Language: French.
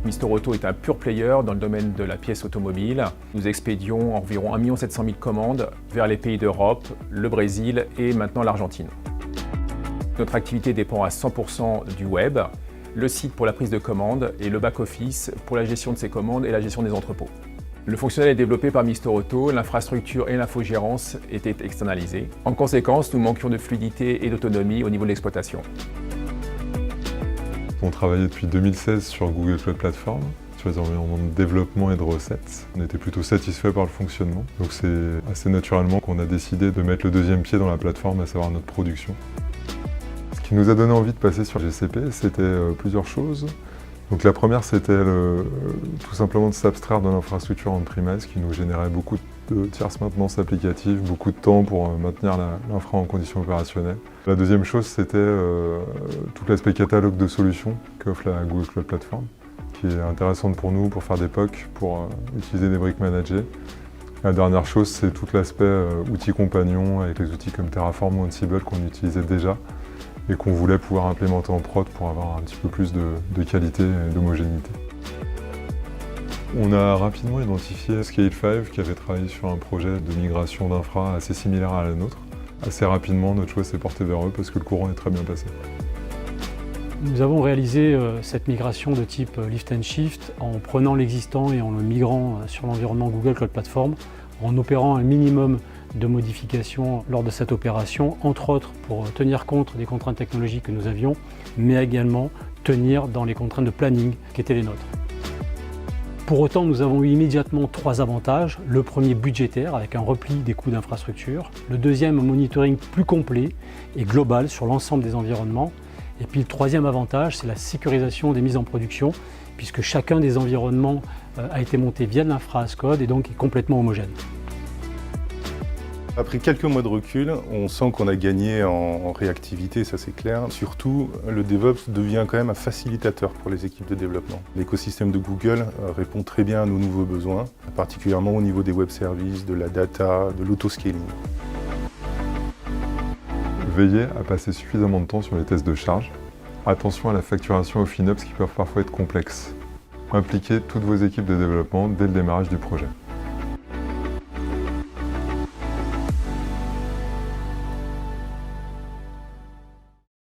Mister Auto est un pure player dans le domaine de la pièce automobile. Nous expédions environ 1 700 000 commandes vers les pays d'Europe, le Brésil et maintenant l'Argentine. Notre activité dépend à 100% du web, le site pour la prise de commande et le back-office pour la gestion de ces commandes et la gestion des entrepôts. Le fonctionnel est développé par Mister Auto, l'infrastructure et l'infogérance étaient externalisées. En conséquence, nous manquions de fluidité et d'autonomie au niveau de l'exploitation. On travaillait depuis 2016 sur Google Cloud Platform, sur les environnements de développement et de recettes. On était plutôt satisfait par le fonctionnement, donc c'est assez naturellement qu'on a décidé de mettre le deuxième pied dans la plateforme, à savoir notre production. Ce qui nous a donné envie de passer sur GCP, c'était plusieurs choses. Donc la première, c'était tout simplement de s'abstraire de l'infrastructure on-premise qui nous générait beaucoup de tierces maintenance applicative, beaucoup de temps pour maintenir l'infra en conditions opérationnelles. La deuxième chose, c'était tout l'aspect catalogue de solutions qu'offre la Google Cloud Platform, qui est intéressante pour nous pour faire des POC, pour utiliser des briques managées. La dernière chose, c'est tout l'aspect outils compagnons avec les outils comme Terraform ou Ansible qu'on utilisait déjà et qu'on voulait pouvoir implémenter en prod pour avoir un petit peu plus de qualité et d'homogénéité. On a rapidement identifié Scale5 qui avait travaillé sur un projet de migration d'infra assez similaire à la nôtre. Assez rapidement, notre choix s'est porté vers eux parce que le courant est très bien passé. Nous avons réalisé cette migration de type lift and shift en prenant l'existant et en le migrant sur l'environnement Google Cloud Platform, en opérant un minimum de modifications lors de cette opération, entre autres pour tenir compte des contraintes technologiques que nous avions, mais également tenir dans les contraintes de planning qui étaient les nôtres. Pour autant, nous avons eu immédiatement 3 avantages. Le premier, budgétaire, avec un repli des coûts d'infrastructure. Le deuxième, un monitoring plus complet et global sur l'ensemble des environnements. Et puis le troisième avantage, c'est la sécurisation des mises en production, puisque chacun des environnements a été monté via de l'infra as code et donc est complètement homogène. Après quelques mois de recul, on sent qu'on a gagné en réactivité, ça c'est clair. Surtout, le DevOps devient quand même un facilitateur pour les équipes de développement. L'écosystème de Google répond très bien à nos nouveaux besoins, particulièrement au niveau des web services, de la data, de l'autoscaling. Veillez à passer suffisamment de temps sur les tests de charge. Attention à la facturation au FinOps qui peuvent parfois être complexes. Impliquez toutes vos équipes de développement dès le démarrage du projet.